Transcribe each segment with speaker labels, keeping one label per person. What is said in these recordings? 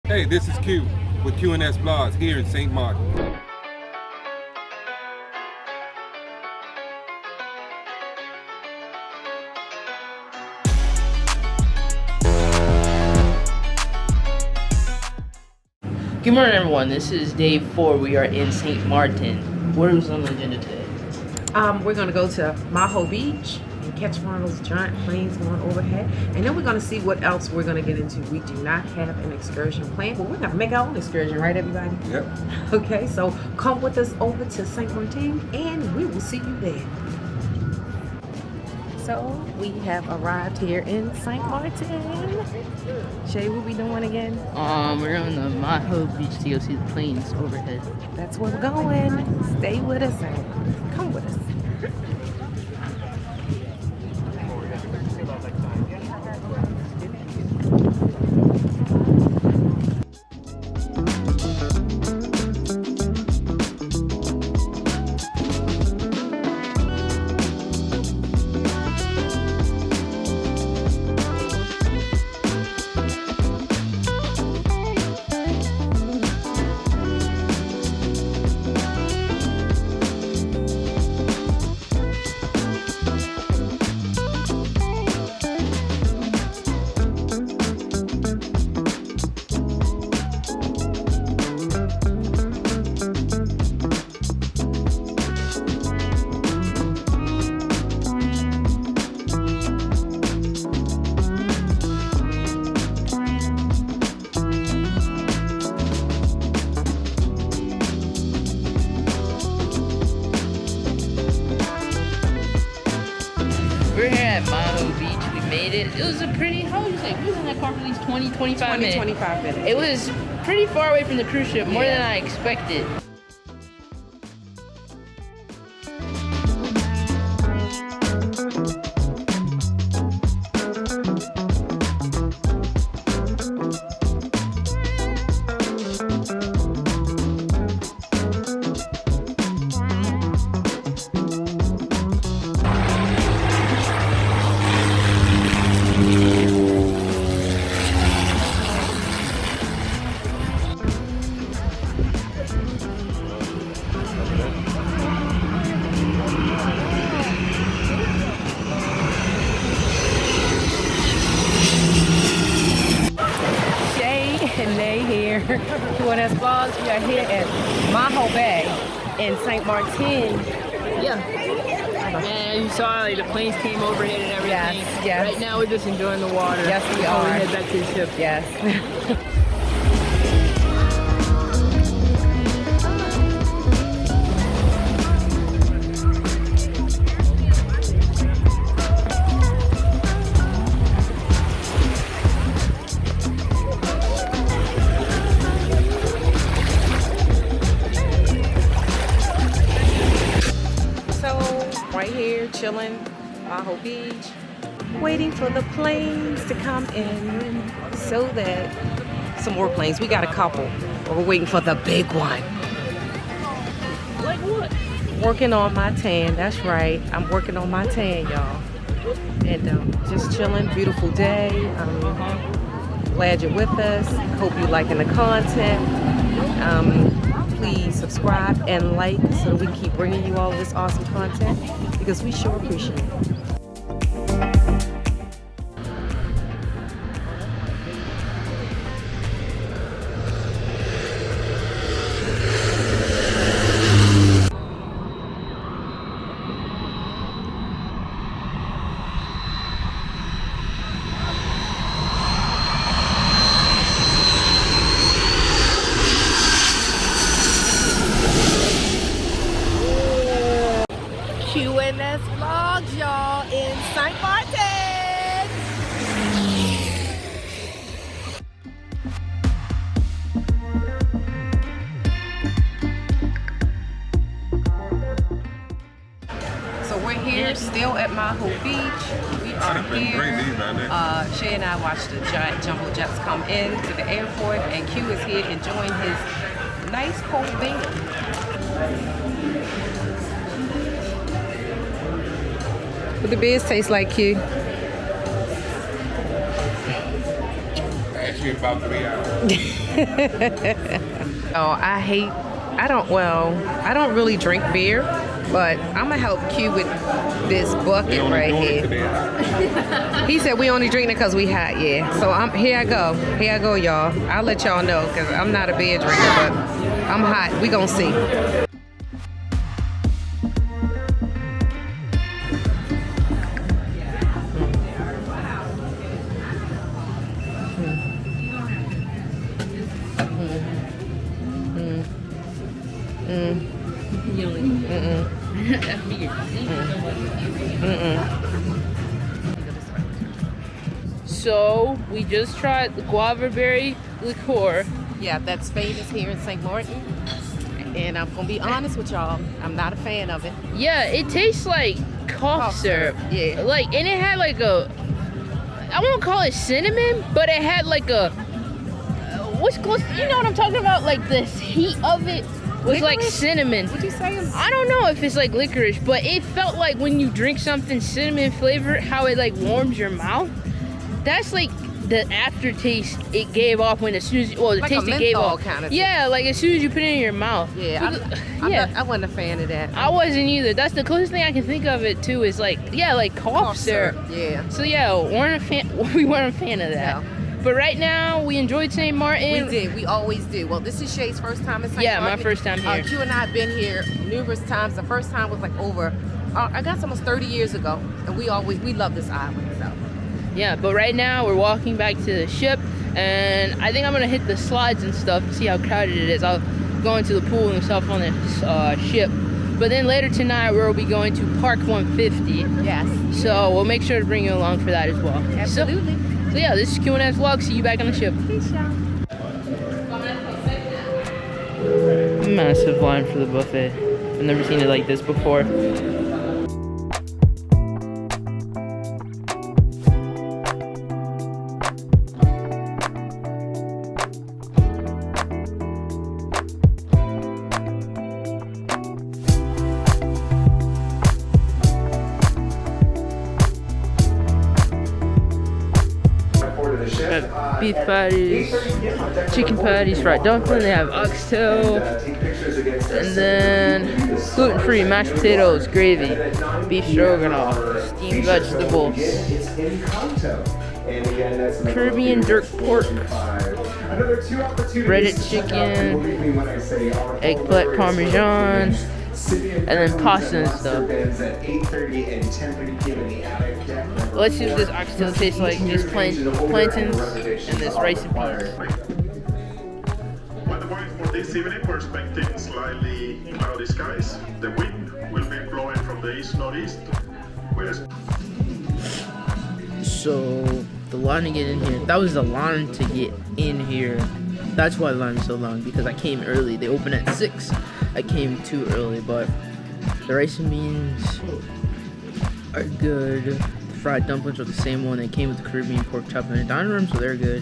Speaker 1: Hey, this is Q with Q&S Blogs here in St. Martin.
Speaker 2: Good morning, everyone. This is day 4. We are in St. Martin. What is on the agenda today?
Speaker 3: We're going to go to Maho Beach and catch one of those giant planes going overhead. And then we're going to see what else we're going to get into. We do not have an excursion planned, but we're going to make our own excursion, right, everybody?
Speaker 1: Yep.
Speaker 3: Okay, so come with us over to St. Martin, and we will see you there. So we have arrived here in St. Martin. Shay, what we doing again?
Speaker 2: We're on the Maho Beach to go see the planes overhead.
Speaker 3: That's where we're going. Stay with us and come with us.
Speaker 2: We're here at Maho Beach. We made it. It was a pretty, how would you say? We was in that car for at least 25 minutes.
Speaker 3: 25 minutes.
Speaker 2: It was pretty far away from the cruise ship, more than I expected.
Speaker 3: And they here. Q&S Vlogs. We are here at Maho Bay in St. Martin.
Speaker 2: Yeah. And you saw like the planes came overhead and everything.
Speaker 3: Yes.
Speaker 2: Right now we're just enjoying the water.
Speaker 3: Yes, we
Speaker 2: before
Speaker 3: are.
Speaker 2: We head back to the ship.
Speaker 3: Yes. Right here, chilling, Maho Beach, waiting for the planes to come in so that some more planes. We got a couple, but we're waiting for the big one.
Speaker 2: Like what?
Speaker 3: Working on my tan. That's right. I'm working on my tan, y'all. And just chilling. Beautiful day. Glad you're with us. Hope you're liking the content. Please subscribe and like so that we can keep bringing you all this awesome content because we sure appreciate it. Q&S Vlogs, y'all, in St. Martin. So we're here still at Maho Beach. We are here. Shay and I watched the giant jumbo jets come in to the airport, and Q is here enjoying his nice cold beer. What the beers taste like, Q?
Speaker 1: Actually, here about 3 hours.
Speaker 3: Oh, I don't really drink beer, but I'm gonna help Q with this bucket right here. He said we only drink it because we hot, yeah. So here I go, y'all. I'll let y'all know because I'm not a beer drinker, but I'm hot. We gonna see.
Speaker 2: So we just tried the guava berry liqueur.
Speaker 3: Yeah, that's famous here in St. Martin. And I'm gonna be honest with y'all, I'm not a fan of it.
Speaker 2: Yeah, it tastes like cough syrup.
Speaker 3: Yeah.
Speaker 2: Like, and it had like a, I won't call it cinnamon, but it had like a, what's close, you know what I'm talking about? Like the heat of it was like cinnamon.
Speaker 3: What'd you say?
Speaker 2: I don't know if it's like licorice, but it felt like when you drink something cinnamon flavored, how it like warms your mouth. That's like the aftertaste it gave off when as soon as, well, the
Speaker 3: like
Speaker 2: taste
Speaker 3: a
Speaker 2: it gave
Speaker 3: menthol
Speaker 2: off.
Speaker 3: kind of
Speaker 2: yeah, like as soon as you put it in your mouth.
Speaker 3: Yeah, I wasn't a fan of that.
Speaker 2: I wasn't either. That's the closest thing I can think of it too. Is like, yeah, like cough syrup.
Speaker 3: Yeah.
Speaker 2: So yeah, we weren't a fan of that.
Speaker 3: No.
Speaker 2: But right now, we enjoyed St. Martin.
Speaker 3: We did. We always do. Well, this is Shay's first time in St.
Speaker 2: Yeah,
Speaker 3: Martin.
Speaker 2: my first time here.
Speaker 3: Q and I have been here numerous times. The first time was like over, I guess almost 30 years ago. And we love this island. So.
Speaker 2: Yeah, but right now we're walking back to the ship, and I think I'm gonna hit the slides and stuff to see how crowded it is. I'll go into the pool and stuff on the ship. But then later tonight we'll be going to Park 150.
Speaker 3: Yes.
Speaker 2: So we'll make sure to bring you along for that as well.
Speaker 3: Absolutely.
Speaker 2: So yeah, this is Q&S Vlog. See you back on the ship.
Speaker 3: Peace, y'all.
Speaker 2: Massive line for the buffet. I've never seen it like this before. Beef patties, chicken patties, fried dumpling, they have oxtail, and then gluten-free mashed potatoes, gravy, beef stroganoff, steamed vegetables, Caribbean jerk pork, breaded chicken, eggplant parmesan, and then pasta and stuff. Let's see what this oxtail tastes like. Just plantains and this rice and peas.
Speaker 4: Weather for this evening, we're expecting slightly cloudy skies. The wind will be blowing from the east-northeast.
Speaker 2: So the line to get in here, that was the line to get in here. That's why the line is so long, because I came early. They open at 6. I came too early, but the rice and beans are good. The fried dumplings are the same one. They came with the Caribbean pork chop in the dining room, so they're good.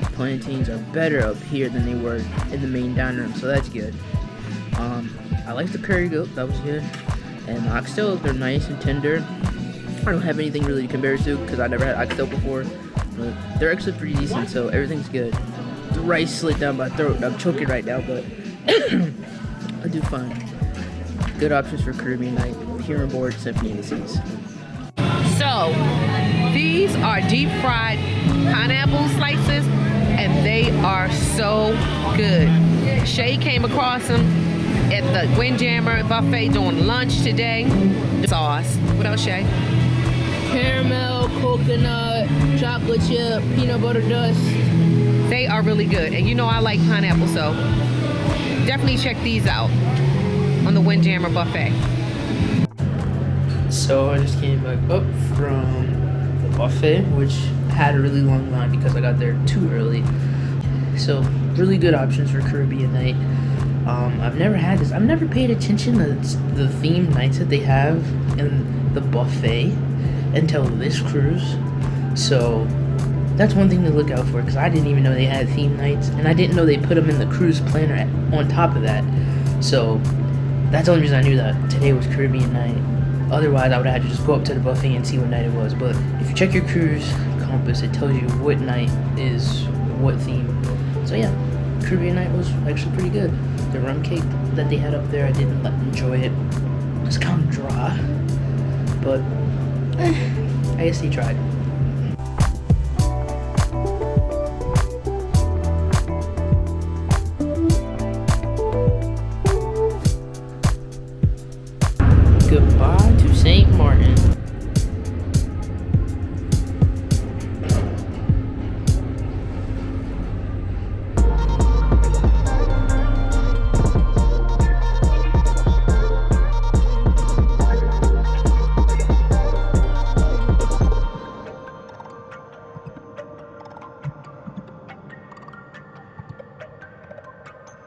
Speaker 2: The plantains are better up here than they were in the main dining room, so that's good. I like the curry goat, that was good. And the oxtail, they're nice and tender. I don't have anything really to compare it to because I never had oxtail before, but they're actually pretty decent, so everything's good. The rice slid down my throat. I'm choking right now, but I do fine. Good options for Caribbean night here on board Symphony of the Seas.
Speaker 3: So, these are deep fried pineapple slices, and they are so good. Shay came across them at the Windjammer buffet during lunch today. Sauce. What else, Shay?
Speaker 2: Caramel, coconut, chocolate chip, peanut butter dust.
Speaker 3: They are really good, and you know I like pineapple, so definitely check these out on the Windjammer buffet.
Speaker 2: So I just came back up from the buffet, which had a really long line because I got there too early. So really good options for Caribbean night. I've never had this. I've never paid attention to the themed nights that they have in the buffet until this cruise. So that's one thing to look out for, because I didn't even know they had theme nights, and I didn't know they put them in the cruise planner on top of that. So that's the only reason I knew that today was Caribbean night. Otherwise, I would have had to just go up to the buffet and see what night it was. But if you check your cruise compass, it tells you what night is what theme. So yeah, Caribbean night was actually pretty good. The rum cake that they had up there, I didn't enjoy it. It was kind of dry, but I guess they tried.